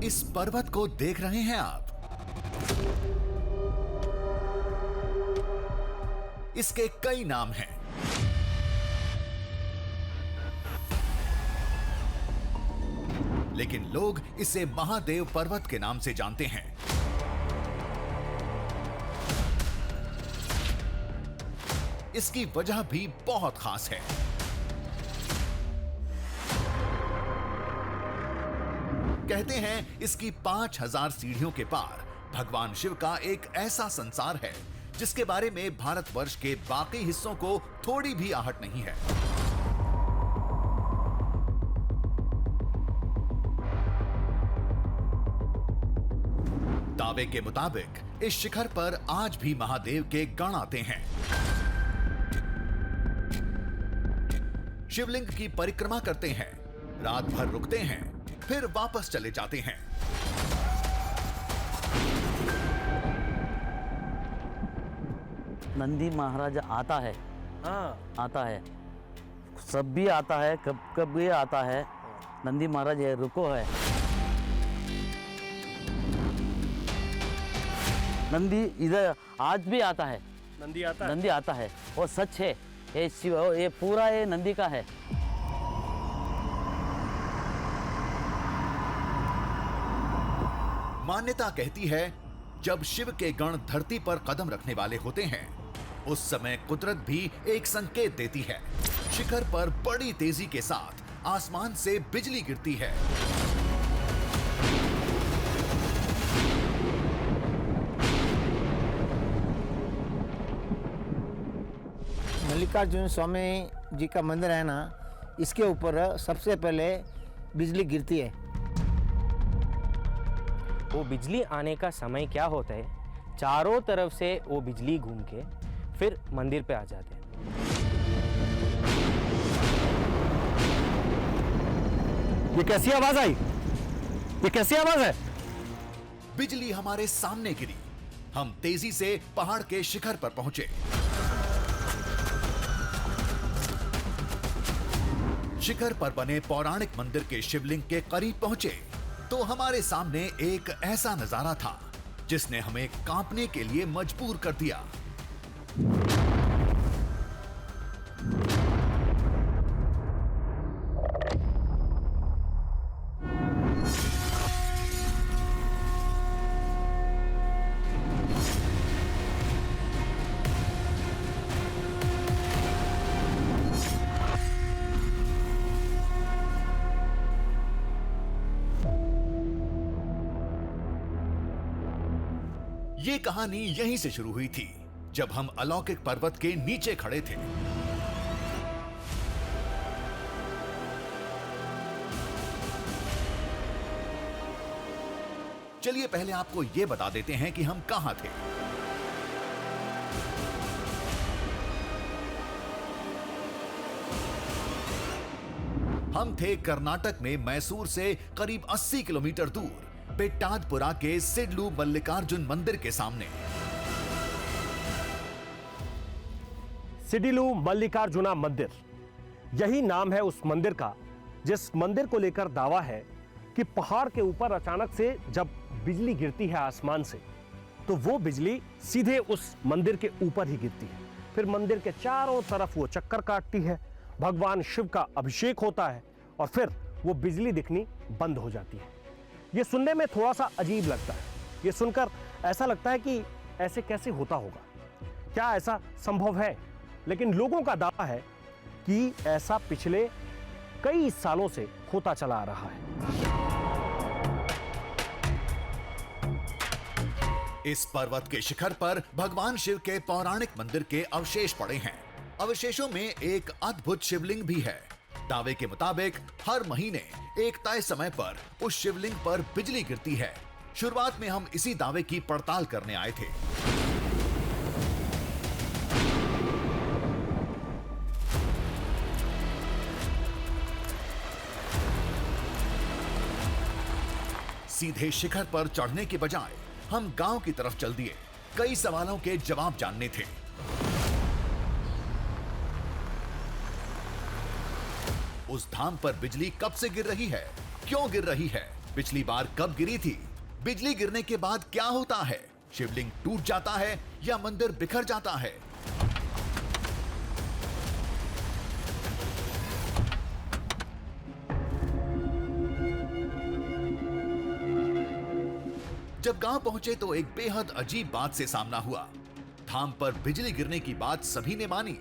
इस पर्वत को देख रहे हैं आप। इसके कई नाम हैं। लेकिन लोग इसे महादेव पर्वत के नाम से जानते हैं। इसकी वजह भी बहुत खास है। कहते हैं इसकी 5000 सीढ़ियों के पार भगवान शिव का एक ऐसा संसार है जिसके बारे में भारतवर्ष के बाकी हिस्सों को थोड़ी भी आहट नहीं है। दावे के मुताबिक इस शिखर पर आज भी महादेव के गण आते हैं। शिवलिंग की परिक्रमा करते हैं, रात भर रुकते हैं, फिर वापस चले जाते हैं। नंदी महाराज आता है। हाँ, आता है, सब भी आता है, कब कब भी आता है। नंदी महाराज ये रुको है। नंदी इधर आज भी आता है। नंदी आता है। नंदी आता है, वो सच है। ये शिव, ये पूरा ये नंदी का है। मान्यता कहती है जब शिव के गण धरती पर कदम रखने वाले होते हैं उस समय कुदरत भी एक संकेत देती है। शिखर पर बड़ी तेजी के साथ आसमान से बिजली गिरती है। मल्लिकार्जुन स्वामी जी का मंदिर है ना, इसके ऊपर सबसे पहले बिजली गिरती है। वो बिजली आने का समय क्या होता है, चारों तरफ से वो बिजली घूम के फिर मंदिर पे आ जाते हैं। ये कैसी आवाज आई? ये कैसी आवाज है? बिजली हमारे सामने गिरी। हम तेजी से पहाड़ के शिखर पर पहुंचे। शिखर पर बने पौराणिक मंदिर के शिवलिंग के करीब पहुंचे तो हमारे सामने एक ऐसा नजारा था जिसने हमें कांपने के लिए मजबूर कर दिया। ये कहानी यहीं से शुरू हुई थी जब हम अलौकिक पर्वत के नीचे खड़े थे। चलिए पहले आपको यह बता देते हैं कि हम कहां थे। हम थे कर्नाटक में मैसूर से करीब 80 किलोमीटर दूर पेट्टादपुरा के सिडलू मल्लिकार्जुन मंदिर के सामने। सिडिलू मल्लिकार्जुना मंदिर, यही नाम है उस मंदिर का जिस मंदिर को लेकर दावा है कि पहाड़ के ऊपर अचानक से जब बिजली गिरती है आसमान से तो वो बिजली सीधे उस मंदिर के ऊपर ही गिरती है। फिर मंदिर के चारों तरफ वो चक्कर काटती है, भगवान शिव का अभिषेक होता है और फिर वो बिजली दिखनी बंद हो जाती है। ये सुनने में थोड़ा सा अजीब लगता है। ये सुनकर ऐसा लगता है कि ऐसे कैसे होता होगा, क्या ऐसा संभव है? लेकिन लोगों का दावा है कि ऐसा पिछले कई सालों से होता चला आ रहा है। इस पर्वत के शिखर पर भगवान शिव के पौराणिक मंदिर के अवशेष पड़े हैं। अवशेषों में एक अद्भुत शिवलिंग भी है। दावे के मुताबिक हर महीने एक तय समय पर उस शिवलिंग पर बिजली गिरती है। शुरुआत में हम इसी दावे की पड़ताल करने आए थे। सीधे शिखर पर चढ़ने के बजाय हम गांव की तरफ चल दिए। कई सवालों के जवाब जानने थे। उस धाम पर बिजली कब से गिर रही है, क्यों गिर रही है, पिछली बार कब गिरी थी? बिजली गिरने के बाद क्या होता है? शिवलिंग टूट जाता है या मंदिर बिखर जाता है? जब गांव पहुंचे तो एक बेहद अजीब बात से सामना हुआ। धाम पर बिजली गिरने की बात सभी ने मानी,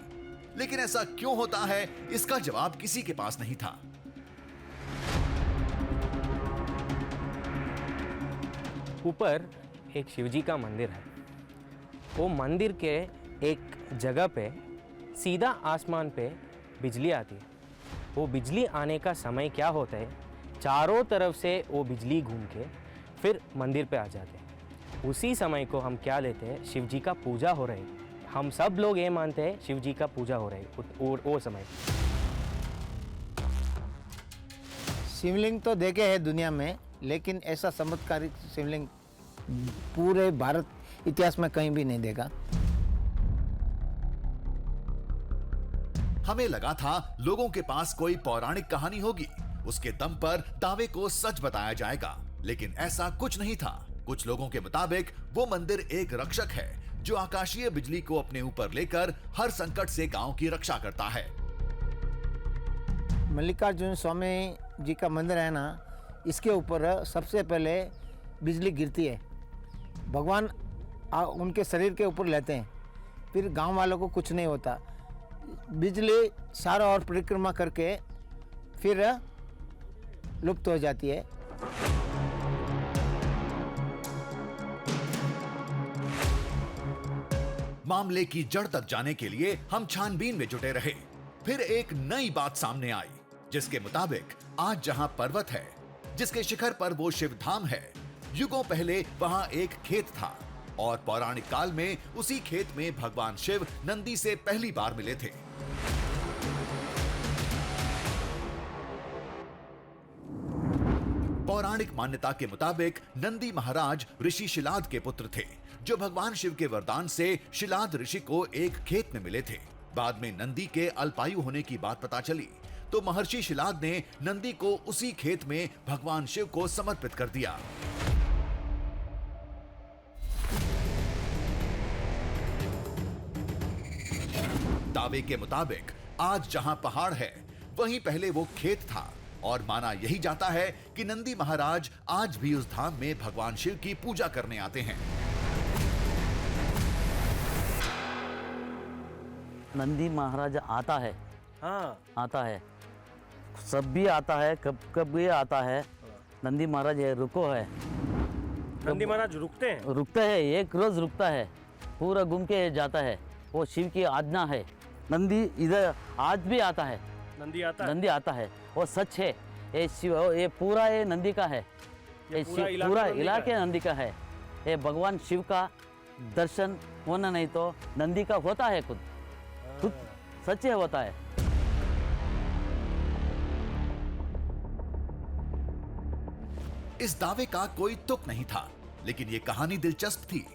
लेकिन ऐसा क्यों होता है, इसका जवाब किसी के पास नहीं था। ऊपर एक शिवजी का मंदिर है। वो मंदिर के एक जगह पे सीधा आसमान पे बिजली आती है। वो बिजली आने का समय क्या होता है, चारों तरफ से वो बिजली घूम के फिर मंदिर पे आ जाते हैं। उसी समय को हम क्या लेते हैं, शिवजी का पूजा हो रही है। हम सब लोग ये मानते हैं शिवजी का पूजा हो रही है वो समय। शिवलिंग तो देखे हैं दुनिया में, लेकिन ऐसा चमत्कारिक शिवलिंग पूरे भारत इतिहास में कहीं भी नहीं देखा। हमें लगा था लोगों के पास कोई पौराणिक कहानी होगी, उसके दम पर दावे को सच बताया जाएगा, लेकिन ऐसा कुछ नहीं था। कुछ लोगों के मुताबिक वो मंदिर एक रक्षक है जो आकाशीय बिजली को अपने ऊपर लेकर हर संकट से गांव की रक्षा करता है। मल्लिकार्जुन स्वामी जी का मंदिर है ना, इसके ऊपर सबसे पहले बिजली गिरती है। भगवान उनके शरीर के ऊपर लेते हैं, फिर गांव वालों को कुछ नहीं होता। बिजली चारों ओर परिक्रमा करके फिर लुप्त हो जाती है। मामले की जड़ तक जाने के लिए हम छानबीन में जुटे रहे। फिर एक नई बात सामने आई, जिसके मुताबिक आज जहां पर्वत है, जिसके शिखर पर वो शिव धाम है, युगों पहले वहां एक खेत था और पौराणिक काल में उसी खेत में भगवान शिव नंदी से पहली बार मिले थे। पौराणिक मान्यता के मुताबिक नंदी महाराज ऋषि शिलाद के पुत्र थे, जो भगवान शिव के वरदान से शिलाद ऋषि को एक खेत में मिले थे। बाद में नंदी के अल्पायु होने की बात पता चली तो महर्षि शिलाद ने नंदी को उसी खेत में भगवान शिव को समर्पित कर दिया। दावे के मुताबिक आज जहां पहाड़ है, वहीं पहले वो खेत था और माना यही जाता है कि नंदी महाराज आज भी उस धाम में भगवान शिव की पूजा करने आते हैं। नंदी महाराज आता है, हाँ, आता है, सब भी आता है, कब कब भी आता है। नंदी महाराज ये रुको है, नंदी महाराज रुकते हैं। रुकता है, एक रोज रुकता है, पूरा घूम के जाता है। वो शिव की आज्ञा है। नंदी इधर आज भी आता है, नंदी आता है। नंदी आता है, वो सच है। ये शिव, ये पूरा ये नंदी का है, ये पूरा इलाके नंदी का है। ये भगवान शिव का दर्शन होना नहीं तो नंदी का होता है, खुद सच है, होता है। इस दावे का कोई तुक नहीं था, लेकिन ये कहानी दिलचस्प थी।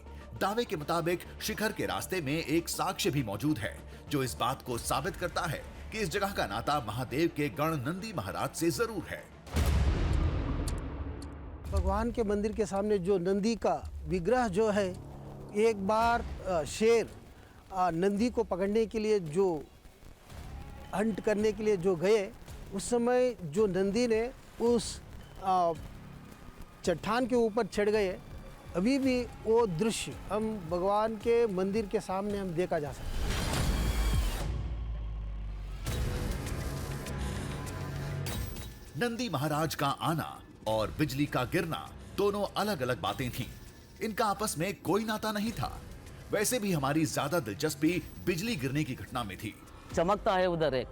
दावे के मुताबिक शिखर के रास्ते में एक साक्ष्य भी मौजूद है, जो इस बात को साबित करता है कि इस जगह का नाता महादेव के गण नंदी महाराज से जरूर है। भगवान के मंदिर के सामने जो नंदी का विग्रह जो है, एक बार शेर नंदी को पकड़ने के लिए जो हंट करने के लिए जो गए, उस समय जो नंदी ने उस चट्टान के ऊपर चढ़ गए। अभी भी वो दृश्य हम भगवान के मंदिर के सामने हम देखा जा सकता है। नंदी महाराज का आना और बिजली का गिरना दोनों अलग अलग बातें थीं। इनका आपस में कोई नाता नहीं था। वैसे भी हमारी ज्यादा दिलचस्पी बिजली गिरने की घटना में थी। चमकता है उधर एक,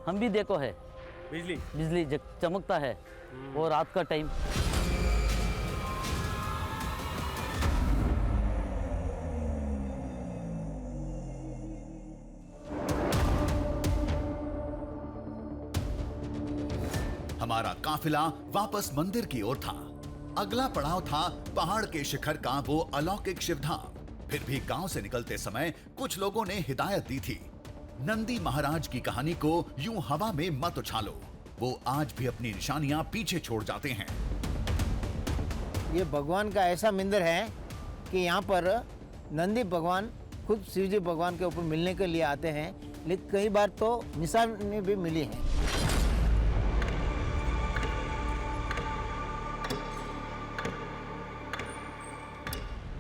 हम भी देखो है, बिजली बिजली चमकता है, वो रात का टाइम। हमारा काफिला वापस मंदिर की ओर था। अगला पड़ाव था पहाड़ के शिखर का वो अलौकिक शिवधाम। फिर भी गांव से निकलते समय कुछ लोगों ने हिदायत दी थी, नंदी महाराज की कहानी को यूं हवा में मत उछालो, वो आज भी अपनी निशानियां पीछे छोड़ जाते हैं। ये भगवान का ऐसा मंदिर है कि यहाँ पर नंदी भगवान खुद शिवजी भगवान के ऊपर मिलने के लिए आते हैं, लेकिन कई बार तो निशानी भी मिली है।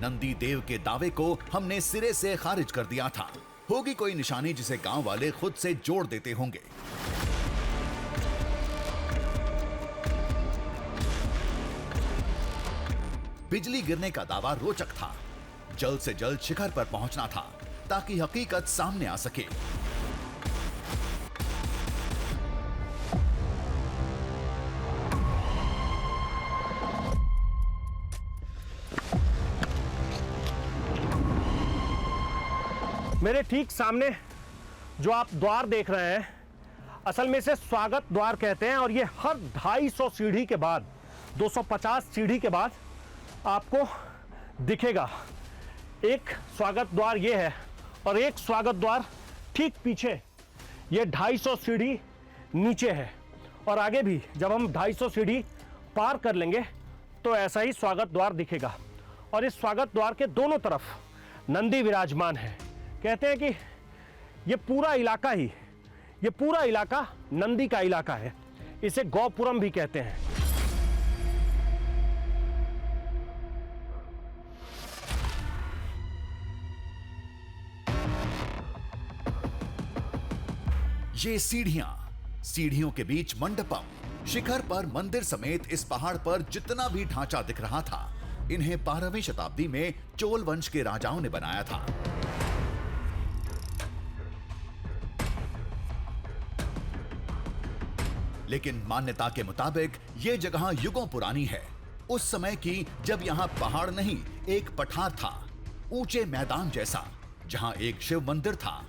नंदी देव के दावे को हमने सिरे से खारिज कर दिया था। होगी कोई निशानी जिसे गांव वाले खुद से जोड़ देते होंगे। बिजली गिरने का दावा रोचक था। जल्द से जल्द शिखर पर पहुंचना था ताकि हकीकत सामने आ सके। मेरे ठीक सामने जो आप द्वार देख रहे हैं, असल में इसे स्वागत द्वार कहते हैं और ये हर 250 सीढ़ी के बाद, 250 सीढ़ी के बाद आपको दिखेगा। एक स्वागत द्वार ये है और एक स्वागत द्वार ठीक पीछे, ये 250 सीढ़ी नीचे है और आगे भी जब हम 250 सीढ़ी पार कर लेंगे तो ऐसा ही स्वागत द्वार दिखेगा। और इस स्वागत द्वार के दोनों तरफ नंदी विराजमान है। कहते हैं कि ये पूरा इलाका नंदी का इलाका है। इसे गौपुरम भी कहते हैं। ये सीढ़ियों के बीच मंडपम। शिखर पर मंदिर समेत इस पहाड़ पर जितना भी ढांचा दिख रहा था, इन्हें 12वीं शताब्दी में चोल वंश के राजाओं ने बनाया था। लेकिन मान्यता के मुताबिक ये जगह युगों पुरानी है। उस समय की जब यहाँ पहाड़ नहीं, एक पठार था, ऊंचे मैदान जैसा, जहाँ एक शिव मंदिर था।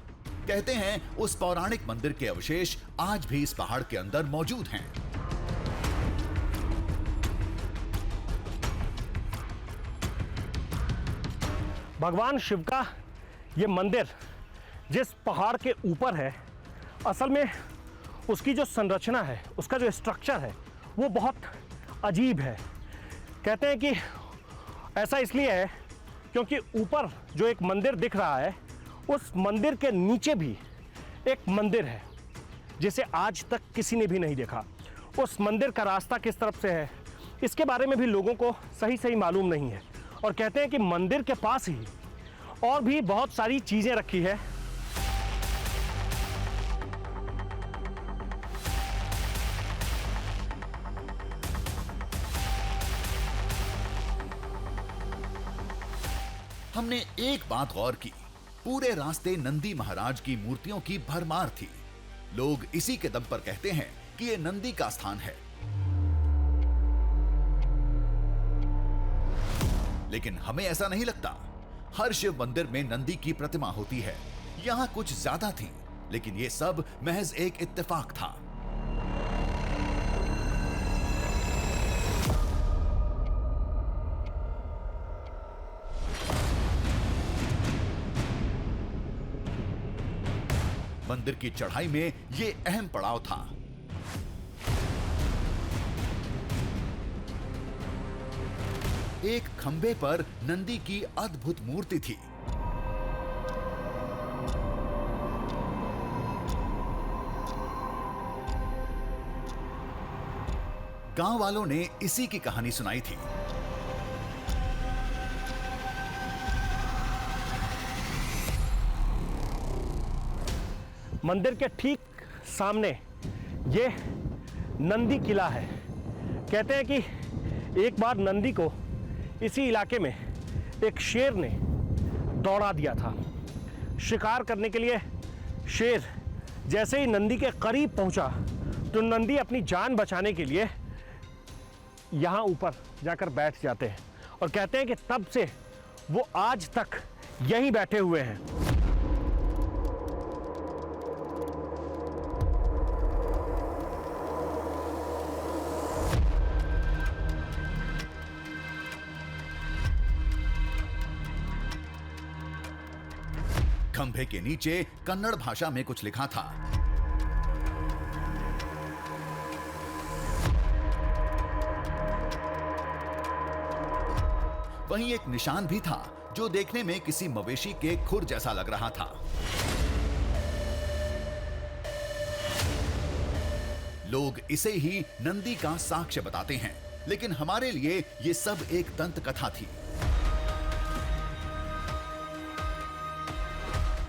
कहते हैं उस पौराणिक मंदिर के अवशेष आज भी इस पहाड़ के अंदर मौजूद हैं। भगवान शिव का ये मंदिर जिस पहाड़ के ऊपर है, असल में उसकी जो संरचना है, उसका जो स्ट्रक्चर है, वो बहुत अजीब है। कहते हैं कि ऐसा इसलिए है क्योंकि ऊपर जो एक मंदिर दिख रहा है, उस मंदिर के नीचे भी एक मंदिर है जिसे आज तक किसी ने भी नहीं देखा। उस मंदिर का रास्ता किस तरफ से है, इसके बारे में भी लोगों को सही मालूम नहीं है। और कहते हैं कि मंदिर के पास ही और भी बहुत सारी चीज़ें रखी है। हमने एक बात गौर की, पूरे रास्ते नंदी महाराज की मूर्तियों की भरमार थी। लोग इसी के दम पर कहते हैं कि यह नंदी का स्थान है। लेकिन हमें ऐसा नहीं लगता। हर शिव मंदिर में नंदी की प्रतिमा होती है। यहां कुछ ज्यादा थी, लेकिन यह सब महज एक इत्तेफाक था। मंदिर की चढ़ाई में यह अहम पड़ाव था। एक खंबे पर नंदी की अद्भुत मूर्ति थी। गांव वालों ने इसी की कहानी सुनाई थी। मंदिर के ठीक सामने ये नंदी किला है। कहते हैं कि एक बार नंदी को इसी इलाके में एक शेर ने दौड़ा दिया था। शिकार करने के लिए शेर जैसे ही नंदी के करीब पहुंचा तो नंदी अपनी जान बचाने के लिए यहाँ ऊपर जाकर बैठ जाते हैं और कहते हैं कि तब से वो आज तक यहीं बैठे हुए हैं। खंभे के नीचे कन्नड़ भाषा में कुछ लिखा था। वहीं एक निशान भी था जो देखने में किसी मवेशी के खुर जैसा लग रहा था। लोग इसे ही नंदी का साक्ष्य बताते हैं, लेकिन हमारे लिए ये सब एक दंत कथा थी।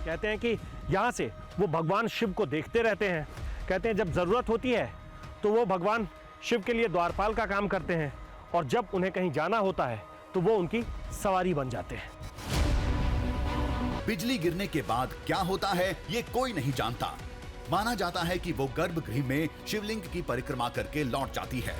कहते हैं कि यहाँ से वो भगवान शिव को देखते रहते हैं। कहते हैं जब जरूरत होती है तो वो भगवान शिव के लिए द्वारपाल का काम करते हैं, और जब उन्हें कहीं जाना होता है तो वो उनकी सवारी बन जाते हैं। बिजली गिरने के बाद क्या होता है ये कोई नहीं जानता। माना जाता है कि वो गर्भगृह में शिवलिंग की परिक्रमा करके लौट जाती है।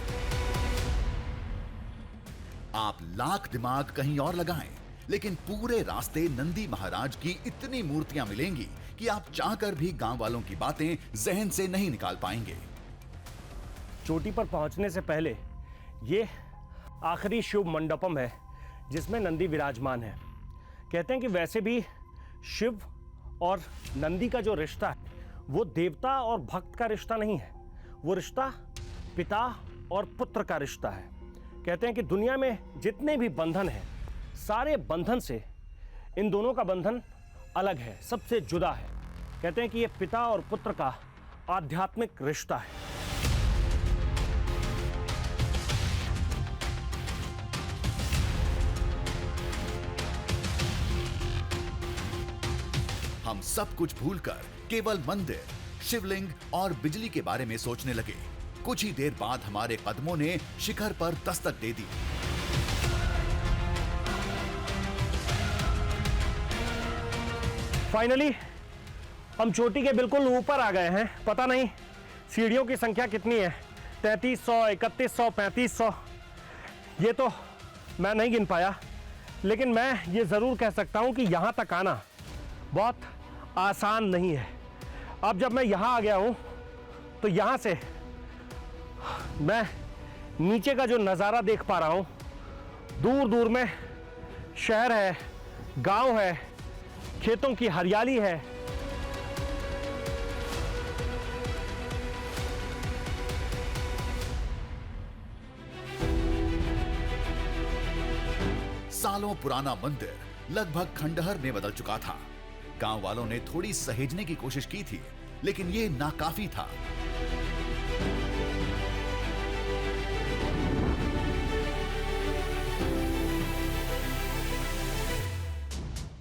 आप लाख दिमाग कहीं और लगाएं, लेकिन पूरे रास्ते नंदी महाराज की इतनी मूर्तियां मिलेंगी कि आप चाहकर भी गांव वालों की बातें जहन से नहीं निकाल पाएंगे। चोटी पर पहुंचने से पहले ये आखिरी शिव मंडपम है जिसमें नंदी विराजमान है। कहते हैं कि वैसे भी शिव और नंदी का जो रिश्ता है वो देवता और भक्त का रिश्ता नहीं है, वो रिश्ता पिता और पुत्र का रिश्ता है। कहते हैं कि दुनिया में जितने भी बंधन हैं, सारे बंधन से इन दोनों का बंधन अलग है, सबसे जुदा है। कहते हैं कि ये पिता और पुत्र का आध्यात्मिक रिश्ता है। हम सब कुछ भूलकर केवल मंदिर, शिवलिंग और बिजली के बारे में सोचने लगे। कुछ ही देर बाद हमारे कदमों ने शिखर पर दस्तक दे दी। फाइनली हम चोटी के बिल्कुल ऊपर आ गए हैं। पता नहीं सीढ़ियों की संख्या कितनी है, 3300, 3100, 3500, ये तो मैं नहीं गिन पाया, लेकिन मैं ये ज़रूर कह सकता हूँ कि यहाँ तक आना बहुत आसान नहीं है। अब जब मैं यहाँ आ गया हूँ तो यहाँ से मैं नीचे का जो नज़ारा देख पा रहा हूँ, दूर दूर में शहर है, गांव है, खेतों की हरियाली है। सालों पुराना मंदिर लगभग खंडहर में बदल चुका था। गांव वालों ने थोड़ी सहेजने की कोशिश की थी, लेकिन ये नाकाफी था।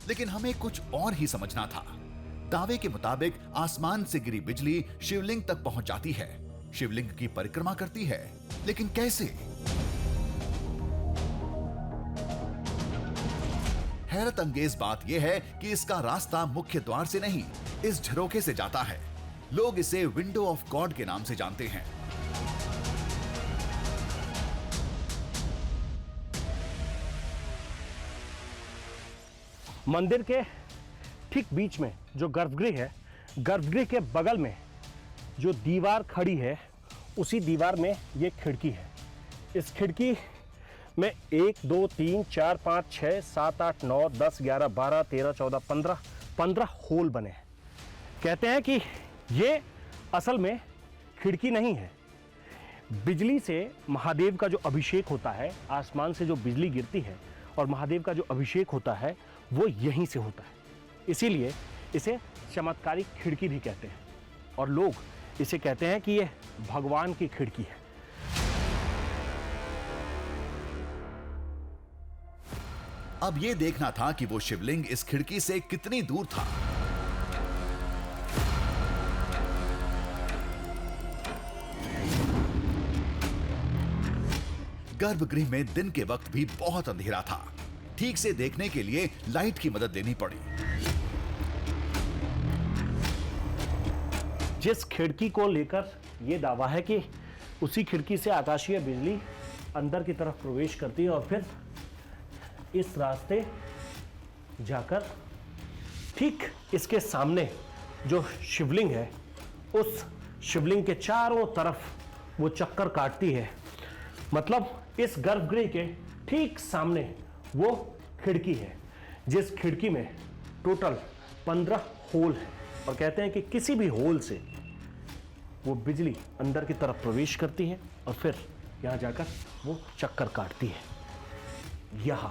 लेकिन हमें कुछ और ही समझना था। दावे के मुताबिक आसमान से गिरी बिजली शिवलिंग तक पहुंच जाती है, शिवलिंग की परिक्रमा करती है, लेकिन कैसे? हैरत अंगेज बात यह है कि इसका रास्ता मुख्य द्वार से नहीं, इस झरोखे से जाता है। लोग इसे विंडो ऑफ गॉड के नाम से जानते हैं। मंदिर के ठीक बीच में जो गर्भगृह है, गर्भगृह के बगल में जो दीवार खड़ी है, उसी दीवार में ये खिड़की है। इस खिड़की में 1 2 3 4 5 6 7 8 9 10 11 12 13 14 15 होल बने हैं। कहते हैं कि ये असल में खिड़की नहीं है। बिजली से महादेव का जो अभिषेक होता है, आसमान से जो बिजली गिरती है और महादेव का जो अभिषेक होता है वो यहीं से होता है। इसीलिए इसे चमत्कारिक खिड़की भी कहते हैं, और लोग इसे कहते हैं कि ये भगवान की खिड़की है। अब यह देखना था कि वो शिवलिंग इस खिड़की से कितनी दूर था। गर्भगृह में दिन के वक्त भी बहुत अंधेरा था। ठीक से देखने के लिए लाइट की मदद लेनी पड़ी। जिस खिड़की को लेकर यह दावा है कि उसी खिड़की से आकाशीय बिजली अंदर की तरफ प्रवेश करती है और फिर इस रास्ते जाकर ठीक इसके सामने जो शिवलिंग है, उस शिवलिंग के चारों तरफ वो चक्कर काटती है। मतलब इस गर्भगृह के ठीक सामने वो खिड़की है, जिस खिड़की में टोटल 15 होल है, और कहते हैं कि किसी भी होल से वो बिजली अंदर की तरफ प्रवेश करती है और फिर यहाँ जाकर वो चक्कर काटती है। यहां।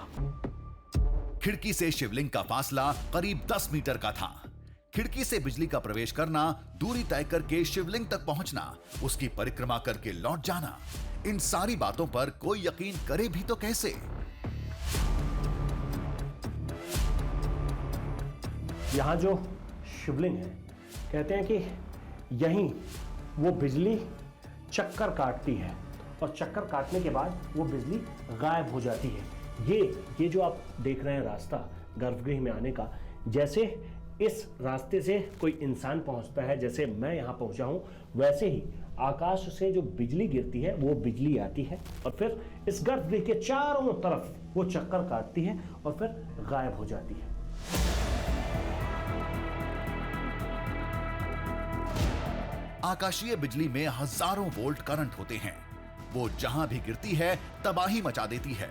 खिड़की से शिवलिंग का फासला करीब 10 मीटर का था। खिड़की से बिजली का प्रवेश करना, दूरी तय करके शिवलिंग तक पहुंचना, उसकी परिक्रमा करके लौट जाना, इन सारी बातों पर कोई यकीन करे भी तो कैसे? यहां जो शिवलिंग है, कहते हैं कि यहीं वो बिजली चक्कर काटती है और चक्कर काटने के बाद वो बिजली गायब हो जाती है। ये जो आप देख रहे हैं रास्ता गर्भगृह में आने का, जैसे इस रास्ते से कोई इंसान पहुंचता है, जैसे मैं यहाँ पहुंचा हूँ, वैसे ही आकाश से जो बिजली गिरती है वो बिजली आती है और फिर इस गर्भगृह के चारों तरफ वो चक्कर काटती है और फिर गायब हो जाती है। आकाशीय बिजली में हजारों वोल्ट करंट होते हैं। वो जहां भी गिरती है तबाही मचा देती है,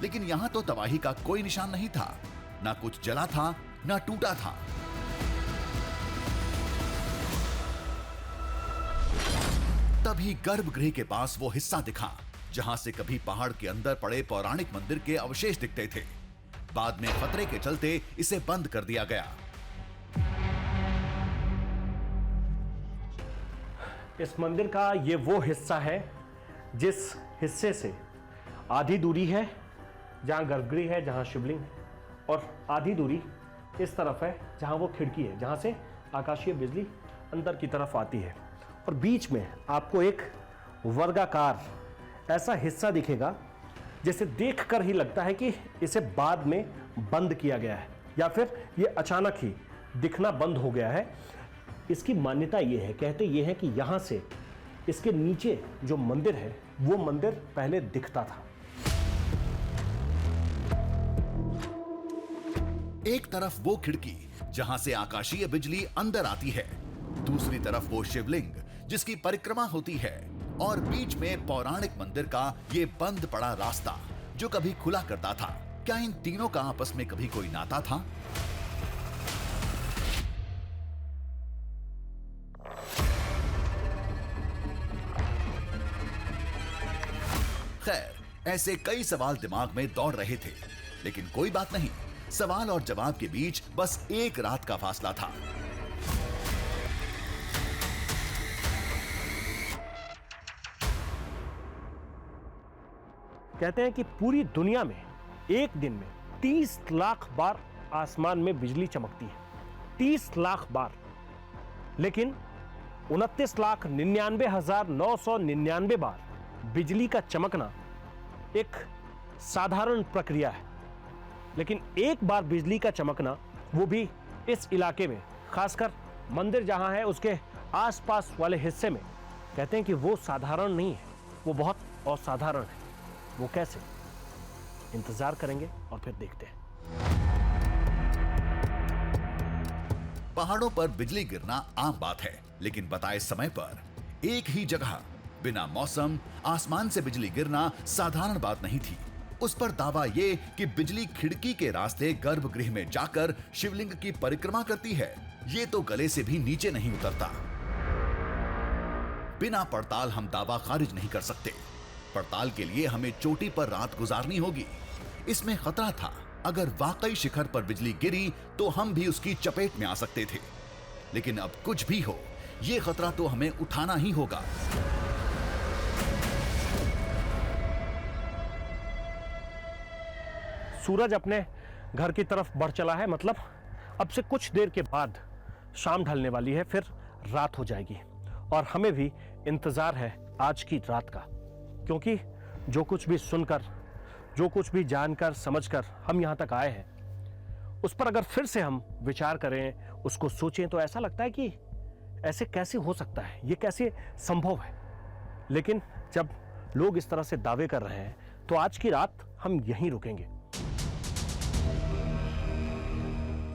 लेकिन यहां तो तबाही का कोई निशान नहीं था। ना कुछ जला था, ना टूटा था। तभी गर्भगृह के पास वो हिस्सा दिखा जहां से कभी पहाड़ के अंदर पड़े पौराणिक मंदिर के अवशेष दिखते थे। बाद में खतरे के चलते इसे बंद कर दिया गया। इस मंदिर का ये वो हिस्सा है जिस हिस्से से आधी दूरी है जहां गर्भगृह है, जहां शिवलिंग है, और आधी दूरी इस तरफ है जहां वो खिड़की है, जहां से आकाशीय बिजली अंदर की तरफ आती है। और बीच में आपको एक वर्गाकार ऐसा हिस्सा दिखेगा जैसे देखकर ही लगता है कि इसे बाद में बंद किया गया है या फिर ये अचानक ही दिखना बंद हो गया है। इसकी मान्यता ये है, कहते ये हैं कि यहां से इसके नीचे जो मंदिर है वो मंदिर पहले दिखता था। एक तरफ वो खिड़की जहां से आकाशीय बिजली अंदर आती है, दूसरी तरफ वो शिवलिंग जिसकी परिक्रमा होती है, और बीच में पौराणिक मंदिर का ये बंद पड़ा रास्ता जो कभी खुला करता था। क्या इन तीनों का आपस में कभी कोई नाता था? खैर, ऐसे कई सवाल दिमाग में दौड़ रहे थे, लेकिन कोई बात नहीं, सवाल और जवाब के बीच बस एक रात का फासला था। कहते हैं कि पूरी दुनिया में एक दिन में 30 लाख बार आसमान में बिजली चमकती है, 30 लाख बार। लेकिन 29,99,999 बार बिजली का चमकना एक साधारण प्रक्रिया है, लेकिन एक बार बिजली का चमकना, वो भी इस इलाके में, खासकर मंदिर जहां है उसके आसपास वाले हिस्से में, कहते हैं कि वो साधारण नहीं है, वो बहुत असाधारण है। वो कैसे? इंतजार करेंगे और फिर देखते हैं। पहाड़ों पर बिजली गिरना आम बात है, लेकिन बताए समय पर एक ही जगह बिना मौसम आसमान से बिजली गिरना साधारण बात नहीं थी। उस पर दावा ये कि बिजली खिड़की के रास्ते गर्भगृह में जाकर शिवलिंग की परिक्रमा करती है, ये तो गले से भी नीचे नहीं उतरता। बिना पड़ताल हम दावा खारिज नहीं कर सकते। पड़ताल के लिए हमें चोटी पर रात गुजारनी होगी। इसमें खतरा था, अगर वाकई शिखर पर बिजली गिरी तो हम भी उसकी चपेट में आ सकते थे। लेकिन अब कुछ भी हो, यह खतरा तो हमें उठाना ही होगा। सूरज अपने घर की तरफ बढ़ चला है, मतलब अब से कुछ देर के बाद शाम ढलने वाली है, फिर रात हो जाएगी। और हमें भी इंतजार है आज की रात का, क्योंकि जो कुछ भी सुनकर, जो कुछ भी जानकर समझकर हम यहाँ तक आए हैं, उस पर अगर फिर से हम विचार करें, उसको सोचें, तो ऐसा लगता है कि ऐसे कैसे हो सकता है, ये कैसे संभव है। लेकिन जब लोग इस तरह से दावे कर रहे हैं, तो आज की रात हम यहीं रुकेंगे।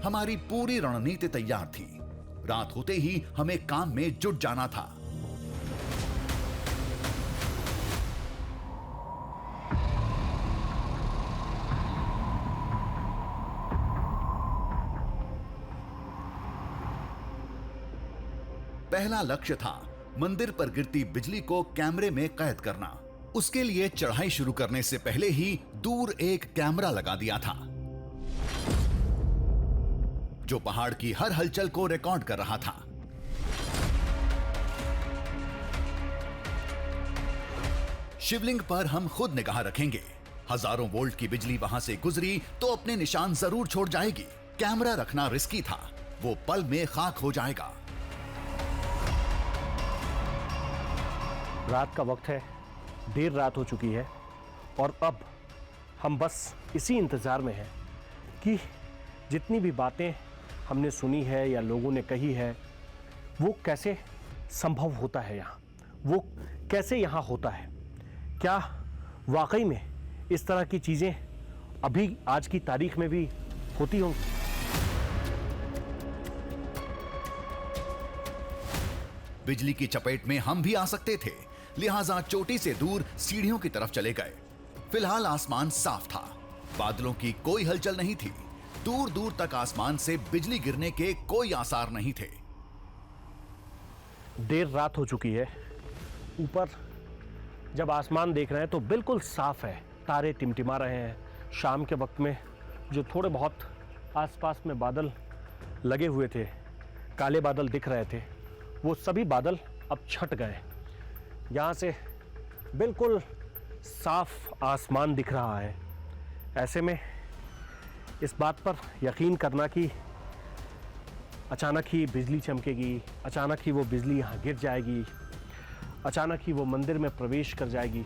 हमारी पूरी रणनीति तैयार थी। रात होते ही हमें काम में जुट जाना था। पहला लक्ष्य था मंदिर पर गिरती बिजली को कैमरे में कैद करना। उसके लिए चढ़ाई शुरू करने से पहले ही दूर एक कैमरा लगा दिया था, जो पहाड़ की हर हलचल को रिकॉर्ड कर रहा था। शिवलिंग पर हम खुद निगाह रखेंगे। हजारों वोल्ट की बिजली वहां से गुजरी तो अपने निशान जरूर छोड़ जाएगी। कैमरा रखना रिस्की था, वो पल में खाक हो जाएगा। रात का वक्त है, देर रात हो चुकी है और अब हम बस इसी इंतज़ार में हैं कि जितनी भी बातें हमने सुनी है या लोगों ने कही है, वो कैसे संभव होता है यहाँ, वो कैसे यहाँ होता है। क्या वाकई में इस तरह की चीज़ें अभी आज की तारीख में भी होती होंगी? बिजली की चपेट में हम भी आ सकते थे, लिहाजा चोटी से दूर सीढ़ियों की तरफ चले गए। फिलहाल आसमान साफ था, बादलों की कोई हलचल नहीं थी। दूर दूर तक आसमान से बिजली गिरने के कोई आसार नहीं थे। देर रात हो चुकी है। ऊपर जब आसमान देख रहे हैं तो बिल्कुल साफ है, तारे टिमटिमा रहे हैं। शाम के वक्त में जो थोड़े बहुत आसपास में बादल लगे हुए थे, काले बादल दिख रहे थे, वो सभी बादल अब छट गए। यहाँ से बिल्कुल साफ आसमान दिख रहा है। ऐसे में इस बात पर यकीन करना कि अचानक ही बिजली चमकेगी, अचानक ही वो बिजली यहाँ गिर जाएगी, अचानक ही वो मंदिर में प्रवेश कर जाएगी,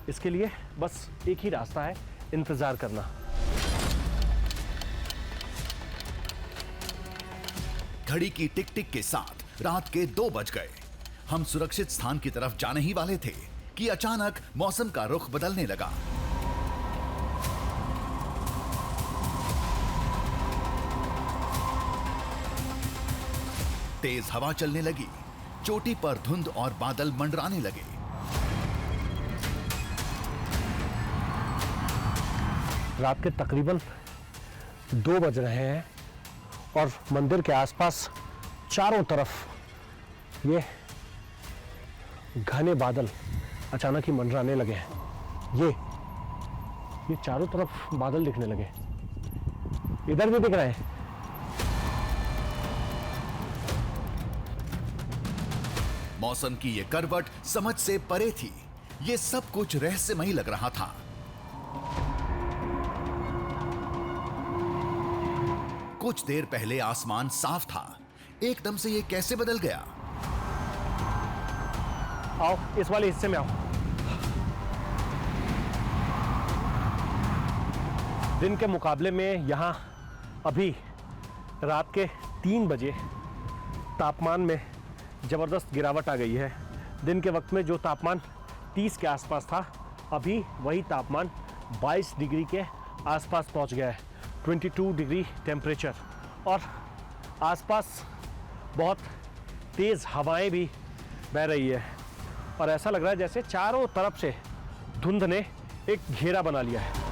इसके लिए बस एक ही रास्ता है, इंतज़ार करना। घड़ी की टिक टिक के साथ रात के 2 बज गए। हम सुरक्षित स्थान की तरफ जाने ही वाले थे कि अचानक मौसम का रुख बदलने लगा। तेज हवा चलने लगी, चोटी पर धुंध और बादल मंडराने लगे। रात के तकरीबन 2 बज रहे हैं और मंदिर के आसपास चारों तरफ ये घने बादल अचानक ही मंडराने लगे हैं। ये चारों तरफ बादल दिखने लगे, इधर भी दिख रहे हैं। मौसम की ये करवट समझ से परे थी। ये सब कुछ रहस्यमयी लग रहा था। कुछ देर पहले आसमान साफ था, एकदम से ये कैसे बदल गया? आओ इस वाले हिस्से में आओ। दिन के मुकाबले में यहाँ अभी रात के 3 बजे तापमान में ज़बरदस्त गिरावट आ गई है। दिन के वक्त में जो तापमान 30 के आसपास था, अभी वही तापमान 22 डिग्री के आसपास पहुंच गया है। 22 डिग्री टेम्परेचर, और आसपास बहुत तेज़ हवाएं भी बह रही है और ऐसा लग रहा है जैसे चारों तरफ से धुंध ने एक घेरा बना लिया है।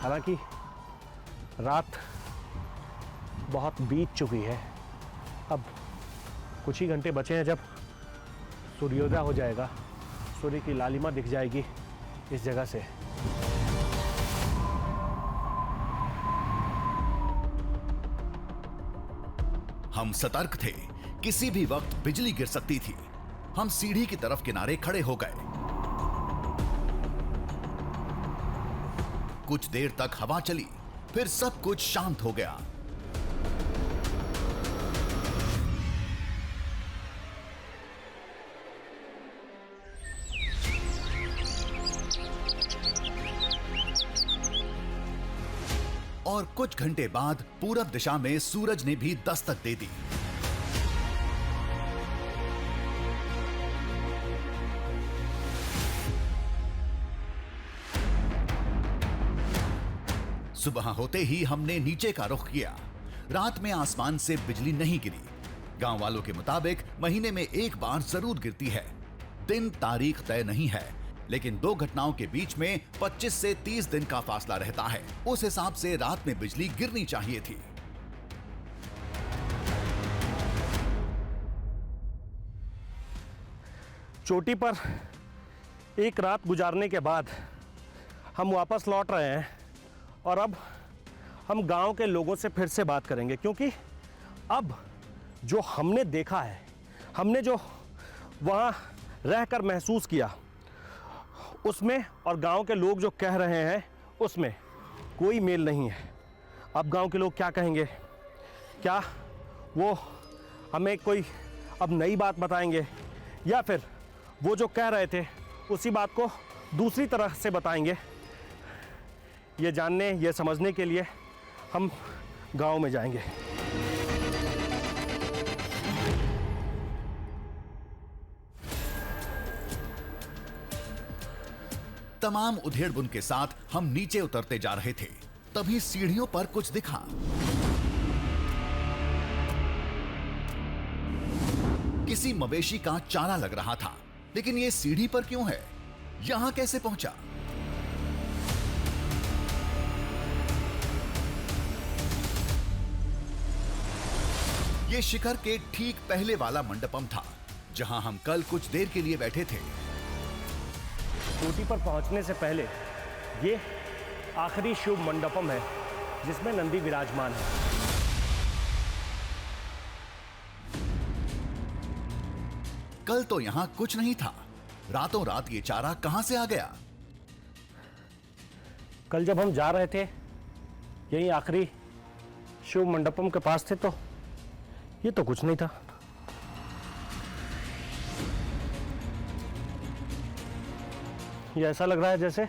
हालांकि रात बहुत बीत चुकी है, अब कुछ ही घंटे बचे हैं जब सूर्योदय हो जाएगा, सूर्य की लालिमा दिख जाएगी इस जगह से। हम सतर्क थे, किसी भी वक्त बिजली गिर सकती थी। हम सीढ़ी की तरफ किनारे खड़े हो गए। कुछ देर तक हवा चली, फिर सब कुछ शांत हो गया। और कुछ घंटे बाद पूरब दिशा में सूरज ने भी दस्तक दे दी। सुबह होते ही हमने नीचे का रुख किया। रात में आसमान से बिजली नहीं गिरी। गांव वालों के मुताबिक महीने में एक बार जरूर गिरती है। दिन तारीख तय नहीं है, लेकिन 2 घटनाओं के बीच में 25 से 30 दिन का फासला रहता है। उस हिसाब से रात में बिजली गिरनी चाहिए थी। चोटी पर एक रात गुजारने के बाद हम वापस लौट रहे हैं और अब हम गांव के लोगों से फिर से बात करेंगे, क्योंकि अब जो हमने देखा है, हमने जो वहाँ रहकर महसूस किया, उसमें और गांव के लोग जो कह रहे हैं उसमें कोई मेल नहीं है। अब गांव के लोग क्या कहेंगे? क्या वो हमें कोई अब नई बात बताएंगे या फिर वो जो कह रहे थे उसी बात को दूसरी तरह से बताएंगे? ये जानने, ये समझने के लिए हम गांव में जाएंगे। तमाम उधेड़-बुन के साथ हम नीचे उतरते जा रहे थे, तभी सीढ़ियों पर कुछ दिखा। किसी मवेशी का चारा लग रहा था, लेकिन ये सीढ़ी पर क्यों है? यहां कैसे पहुंचा? ये शिखर के ठीक पहले वाला मंडपम था, जहां हम कल कुछ देर के लिए बैठे थे। चोटी पर पहुंचने से पहले ये आखिरी शुभ मंडपम है जिसमें नंदी विराजमान है। कल तो यहां कुछ नहीं था, रातों रात ये चारा कहां से आ गया? कल जब हम जा रहे थे यही आखिरी शिव मंडपम के पास थे तो ये तो कुछ नहीं था। ये ऐसा लग रहा है जैसे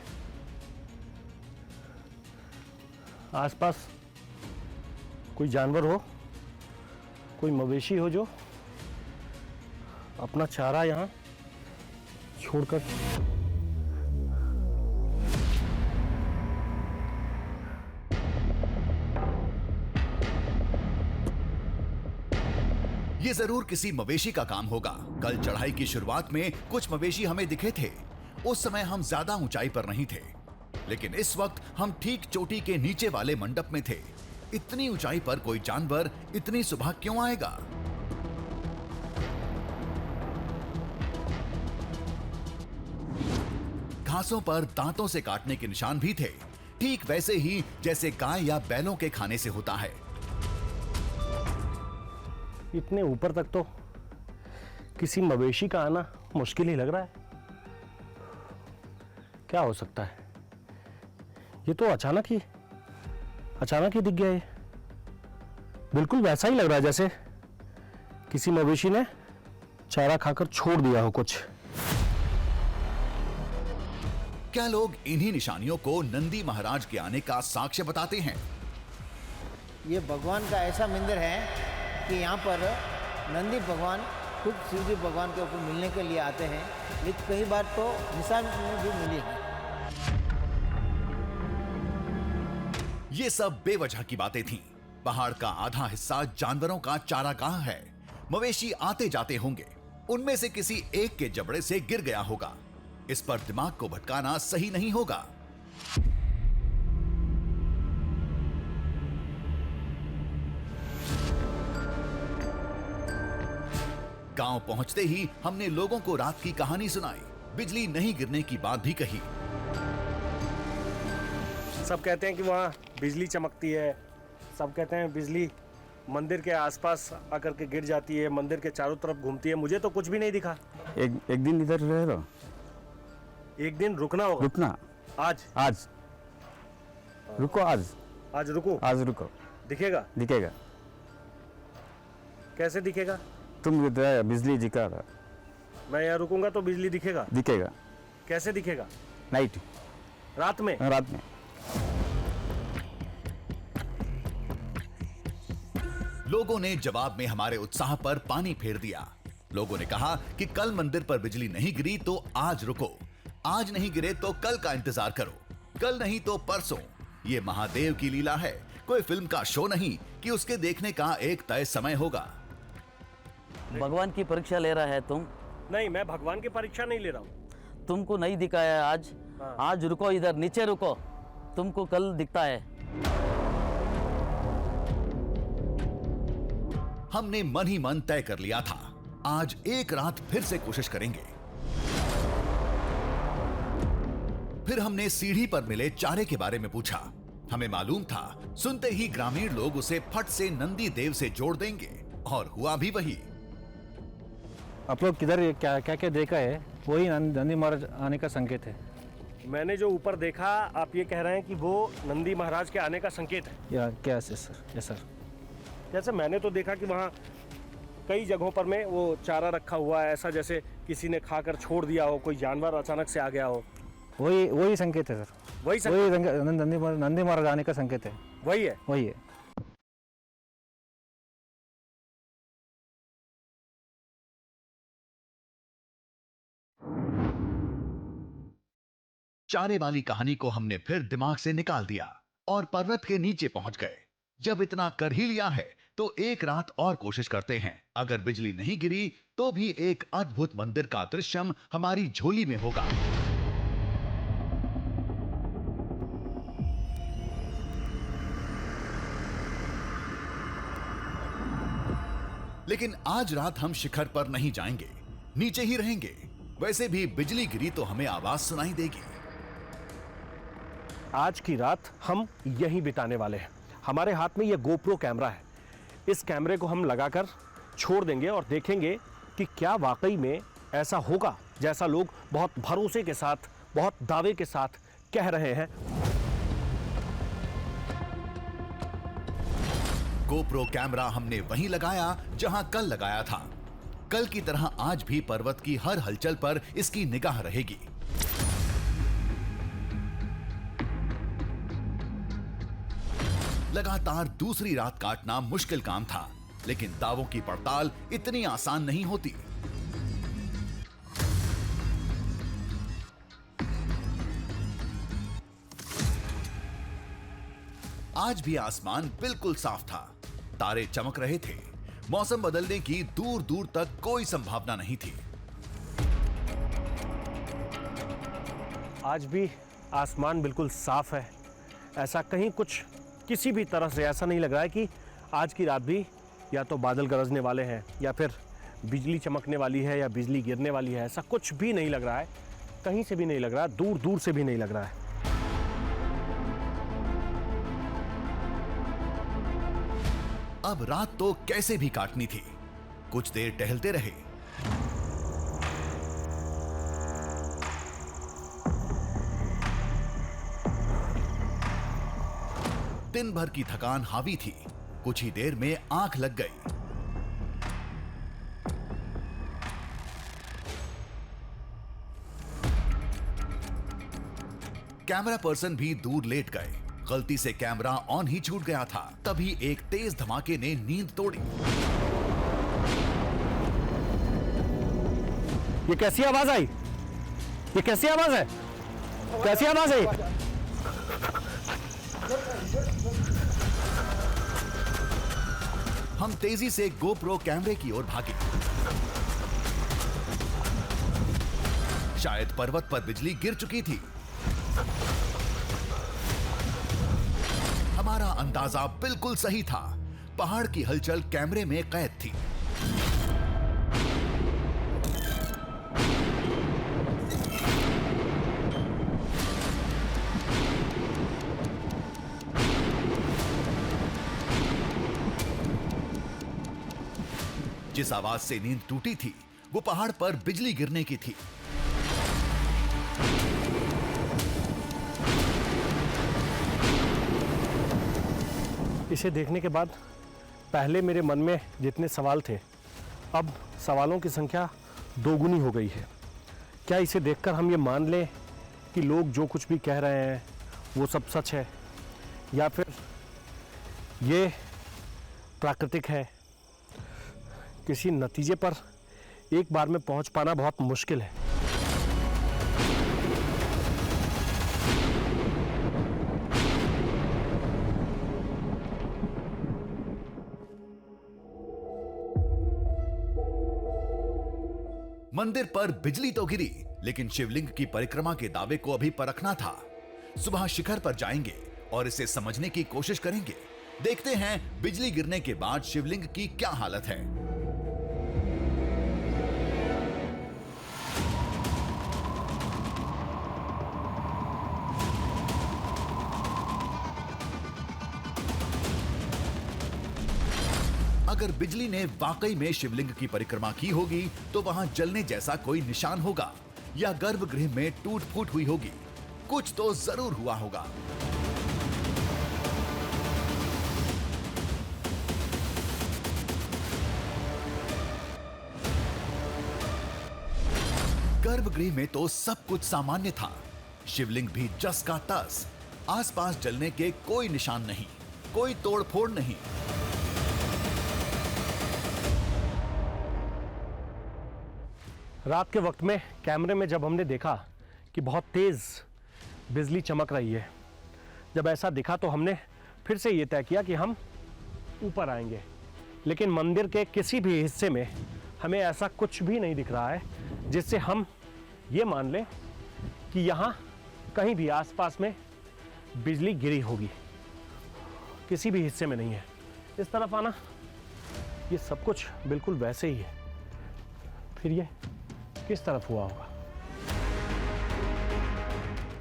आसपास कोई जानवर हो, कोई मवेशी हो जो अपना चारा यहां छोड़कर। ये जरूर किसी मवेशी का काम होगा। कल चढ़ाई की शुरुआत में कुछ मवेशी हमें दिखे थे। उस समय हम ज्यादा ऊंचाई पर नहीं थे, लेकिन इस वक्त हम ठीक चोटी के नीचे वाले मंडप में थे। इतनी ऊंचाई पर कोई जानवर इतनी सुबह क्यों आएगा? घासों पर दांतों से काटने के निशान भी थे, ठीक वैसे ही जैसे गाय या बैलों के खाने से होता है। इतने ऊपर तक तो किसी मवेशी का आना मुश्किल ही लग रहा है। क्या हो सकता है? ये तो अचानक ही दिख गया। ये बिल्कुल वैसा ही लग रहा है जैसे किसी मवेशी ने चारा खाकर छोड़ दिया हो कुछ। क्या लोग इन्हीं निशानियों को नंदी महाराज के आने का साक्ष्य बताते हैं? ये भगवान का ऐसा मंदिर है कि यहाँ पर नंदी भगवान खुद शिव जी भगवान के ऊपर मिलने के लिए आते हैं, लेकिन कई बार तो निशान में भी मिली है। ये सब बेवजह की बातें थीं। पहाड़ का आधा हिस्सा जानवरों का चारागाह है। मवेशी आते जाते होंगे, उनमें से किसी एक के जबड़े से गिर गया होगा। इस पर दिमाग को भटकाना सही नहीं होगा। गांव पहुंचते ही हमने लोगों को रात की कहानी सुनाई, बिजली नहीं गिरने की बात भी कही। सब कहते हैं कि वहाँ बिजली चमकती है, सब कहते हैं बिजली मंदिर के आसपास आकर के गिर जाती है, मंदिर के चारों तरफ घूमती है। मुझे तो कुछ भी नहीं दिखा। एक दिन इधर रह लो। एक दिन रुकना होगा। रुकना आज रुको। आज रुको। दिखेगा? दिखेगा। कैसे दिखेगा? तुम इधर बिजली दिखा रहा। मैं यहाँ रुकूंगा तो बिजली दिखेगा? दिखेगा। कैसे दिखेगा? नाइट, रात में? रात में। लोगों ने जवाब में हमारे उत्साह पर पानी फेर दिया। लोगों ने कहा कि कल मंदिर पर बिजली नहीं गिरी तो आज रुको, आज नहीं गिरे तो कल का इंतजार करो, कल नहीं तो परसों। ये महादेव की लीला है, कोई फिल्म का शो नहीं कि उसके देखने का एक तय समय होगा। भगवान की परीक्षा ले रहा है तुम? नहीं, मैं भगवान की परीक्षा नहीं ले रहा हूँ। तुमको नहीं दिखाया आज? आज रुको, इधर नीचे रुको, तुमको कल दिखता है। हमने मन ही मन तय कर लिया था, आज एक रात फिर से कोशिश करेंगे। फिर हमने सीढ़ी पर मिले चारे के बारे में पूछा। हमें मालूम था सुनते ही ग्रामीण लोग उसे फट से नंदी देव से जोड़ देंगे, और हुआ भी वही। आप लोग किधर क्या क्या क्या देखा है, वही नंदी महाराज आने का संकेत है। मैंने जो ऊपर देखा, आप ये कह रहे हैं कि वो नंदी महाराज के आने का संकेत है? या क्या है सर? Yes sir. जैसे मैंने तो देखा कि वहाँ कई जगहों पर में वो चारा रखा हुआ है, ऐसा जैसे किसी ने खाकर छोड़ दिया हो, कोई जानवर अचानक से आ गया हो। वही संकेत है सर। वही नंदी महाराज आने का संकेत है। वही है। वही है। चारे वाली कहानी को हमने फिर दिमाग से निकाल दिया और पर्वत के नीचे पहुंच गए। जब इतना कर ही लिया है तो एक रात और कोशिश करते हैं। अगर बिजली नहीं गिरी तो भी एक अद्भुत मंदिर का दृश्यम हमारी झोली में होगा। लेकिन आज रात हम शिखर पर नहीं जाएंगे, नीचे ही रहेंगे। वैसे भी बिजली गिरी तो हमें आवाज सुनाई देगी। आज की रात हम यहीं बिताने वाले हैं। हमारे हाथ में ये गोप्रो कैमरा है। इस कैमरे को हम लगाकर छोड़ देंगे और देखेंगे कि क्या वाकई में ऐसा होगा जैसा लोग बहुत भरोसे के साथ, बहुत दावे के साथ कह रहे हैं। गोप्रो कैमरा हमने वहीं लगाया जहां कल लगाया था। कल की तरह आज भी पर्वत की हर हलचल पर इसकी निगाह रहेगी। लगातार दूसरी रात काटना मुश्किल काम था, लेकिन दावों की पड़ताल इतनी आसान नहीं होती। आज भी आसमान बिल्कुल साफ था, तारे चमक रहे थे। मौसम बदलने की दूर दूर तक कोई संभावना नहीं थी। आज भी आसमान बिल्कुल साफ है। ऐसा कहीं कुछ किसी भी तरह से ऐसा नहीं लग रहा है कि आज की रात भी या तो बादल गरजने वाले हैं या फिर बिजली चमकने वाली है या बिजली गिरने वाली है। ऐसा कुछ भी नहीं लग रहा है, कहीं से भी नहीं लग रहा है, दूर दूर से भी नहीं लग रहा है। अब रात तो कैसे भी काटनी थी। कुछ देर टहलते रहे। दिन भर की थकान हावी थी। कुछ ही देर में आंख लग गई। कैमरा पर्सन भी दूर लेट गए। गलती से कैमरा ऑन ही छूट गया था। तभी एक तेज धमाके ने नींद तोड़ी। ये कैसी आवाज आई? ये कैसी आवाज है? कैसी आवाज आई? हम तेजी से गोप्रो कैमरे की ओर भागे। शायद पर्वत पर बिजली गिर चुकी थी। हमारा अंदाजा बिल्कुल सही था। पहाड़ की हलचल कैमरे में कैद थी। जिस आवाज से नींद टूटी थी वो पहाड़ पर बिजली गिरने की थी। इसे देखने के बाद पहले मेरे मन में जितने सवाल थे, अब सवालों की संख्या दोगुनी हो गई है। क्या इसे देखकर हम ये मान लें कि लोग जो कुछ भी कह रहे हैं वो सब सच है, या फिर ये प्राकृतिक है? किसी नतीजे पर एक बार में पहुंच पाना बहुत मुश्किल है। मंदिर पर बिजली तो गिरी, लेकिन शिवलिंग की परिक्रमा के दावे को अभी परखना था। सुबह शिखर पर जाएंगे और इसे समझने की कोशिश करेंगे। देखते हैं बिजली गिरने के बाद शिवलिंग की क्या हालत है। अगर बिजली ने वाकई में शिवलिंग की परिक्रमा की होगी तो वहां जलने जैसा कोई निशान होगा या गर्भगृह में टूट फूट हुई होगी। कुछ तो जरूर हुआ होगा। गर्भगृह में तो सब कुछ सामान्य था, शिवलिंग भी जस का तस, आसपास जलने के कोई निशान नहीं, कोई तोड़फोड़ नहीं। रात के वक्त में कैमरे में जब हमने देखा कि बहुत तेज बिजली चमक रही है, जब ऐसा दिखा तो हमने फिर से ये तय किया कि हम ऊपर आएंगे, लेकिन मंदिर के किसी भी हिस्से में हमें ऐसा कुछ भी नहीं दिख रहा है जिससे हम ये मान लें कि यहाँ कहीं भी आसपास में बिजली गिरी होगी। किसी भी हिस्से में नहीं है। इस तरफ आना, ये सब कुछ बिल्कुल वैसे ही है। फिर ये किस तरफ हुआ होगा?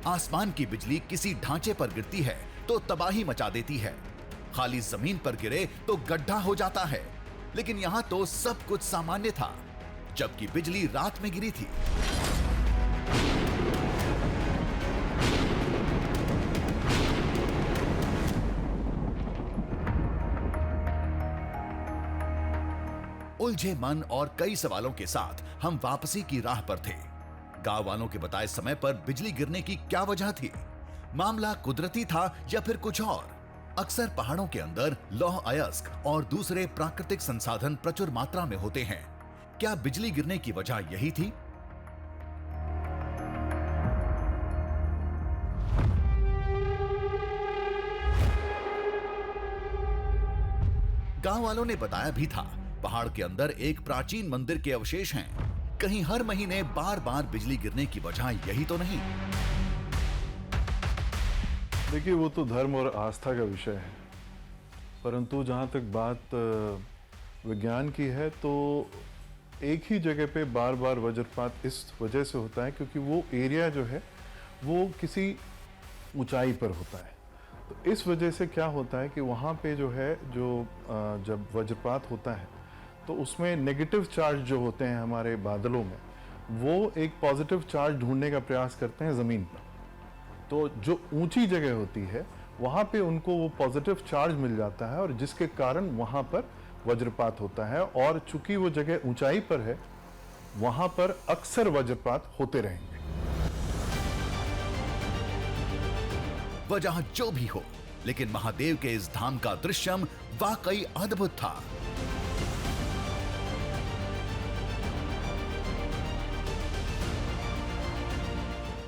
आसमान की बिजली किसी ढांचे पर गिरती है तो तबाही मचा देती है, खाली जमीन पर गिरे तो गड्ढा हो जाता है। लेकिन यहां तो सब कुछ सामान्य था, जबकि बिजली रात में गिरी थी। उलझे मन और कई सवालों के साथ हम वापसी की राह पर थे। गांव वालों के बताए समय पर बिजली गिरने की क्या वजह थी? मामला कुदरती था या फिर कुछ और? अक्सर पहाड़ों के अंदर लौह अयस्क और दूसरे प्राकृतिक संसाधन प्रचुर मात्रा में होते हैं। क्या बिजली गिरने की वजह यही थी? गांव वालों ने बताया भी था, पहाड़ के अंदर एक प्राचीन मंदिर के अवशेष हैं। कहीं हर महीने बार बार बिजली गिरने की वजह यही तो नहीं? देखिए, वो तो धर्म और आस्था का विषय है, परंतु जहाँ तक बात विज्ञान की है तो एक ही जगह पे बार बार वज्रपात इस वजह से होता है क्योंकि वो एरिया जो है वो किसी ऊंचाई पर होता है। तो इस वजह से क्या होता है कि वहाँ पे जो है जब वज्रपात होता है तो उसमें नेगेटिव चार्ज जो होते हैं हमारे बादलों में, वो एक पॉजिटिव चार्ज ढूंढने का प्रयास करते हैं ज़मीन पर। तो जो ऊंची जगह होती है वहाँ पे उनको वो पॉजिटिव चार्ज मिल जाता है और जिसके कारण वहाँ पर वज्रपात होता है। और चूंकि वो जगह ऊंचाई पर है, वहाँ पर अक्सर वज्रपात होते रहेंगे। वजह जो भी हो, लेकिन महादेव के इस धाम का दृश्यम वाकई अद्भुत था।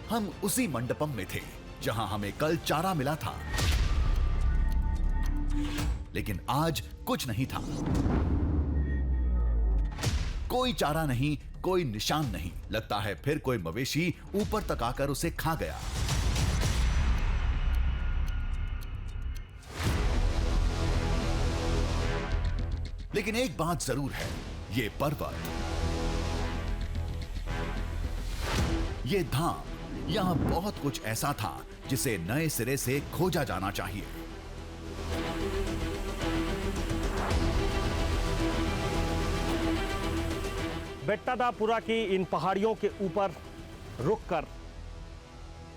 हम उसी मंडपम में थे जहां हमें कल चारा मिला था, लेकिन आज कुछ नहीं था। कोई चारा नहीं, कोई निशान नहीं। लगता है फिर कोई मवेशी ऊपर तक आकर उसे खा गया। लेकिन एक बात जरूर है, ये पर्वत, ये धाम, यहां बहुत कुछ ऐसा था जिसे नए सिरे से खोजा जाना चाहिए। बेट्टादापुरा की इन पहाड़ियों के ऊपर रुककर,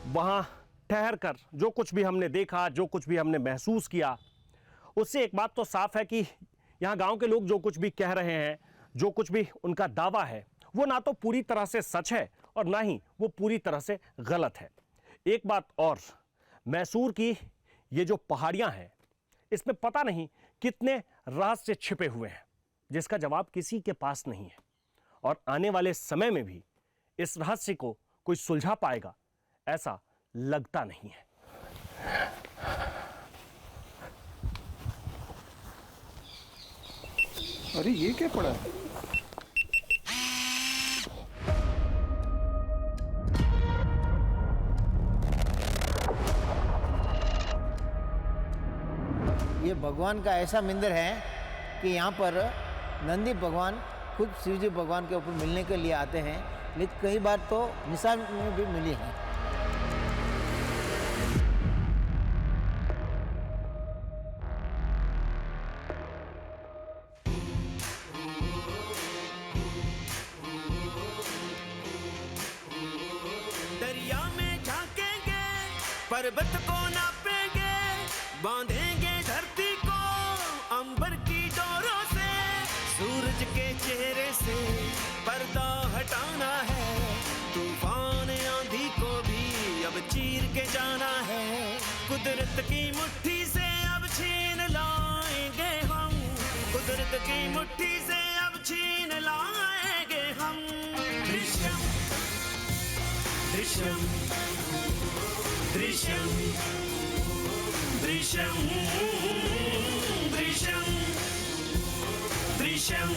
वहां ठहरकर जो कुछ भी हमने देखा, जो कुछ भी हमने महसूस किया, उससे एक बात तो साफ है कि यहाँ गांव के लोग जो कुछ भी कह रहे हैं, जो कुछ भी उनका दावा है, वो ना तो पूरी तरह से सच है और ना ही वो पूरी तरह से गलत है। एक बात और, मैसूर की ये जो पहाड़ियाँ हैं, इसमें पता नहीं कितने रहस्य छिपे हुए हैं जिसका जवाब किसी के पास नहीं है, और आने वाले समय में भी इस रहस्य को कोई सुलझा पाएगा ऐसा लगता नहीं है। अरे ये क्या पड़ा है? ये भगवान का ऐसा मंदिर है कि यहाँ पर नंदी भगवान खुद शिवजी भगवान के ऊपर मिलने के लिए आते हैं, लेकिन कई बार तो निशान में भी मिली है। पर्वत को नापेंगे, बांधेंगे धरती को अंबर की डोरों से, सूरज के चेहरे से पर्दा हटाना है, तूफान आंधी को भी अब चीर के जाना है, कुदरत की मुट्ठी से अब छीन लाएंगे हम, कुदरत की मुट्ठी से अब छीन लाएंगे हम। दृश्यम दृश्यम दृश्यम दृश्यम दृश्यम दृश्यम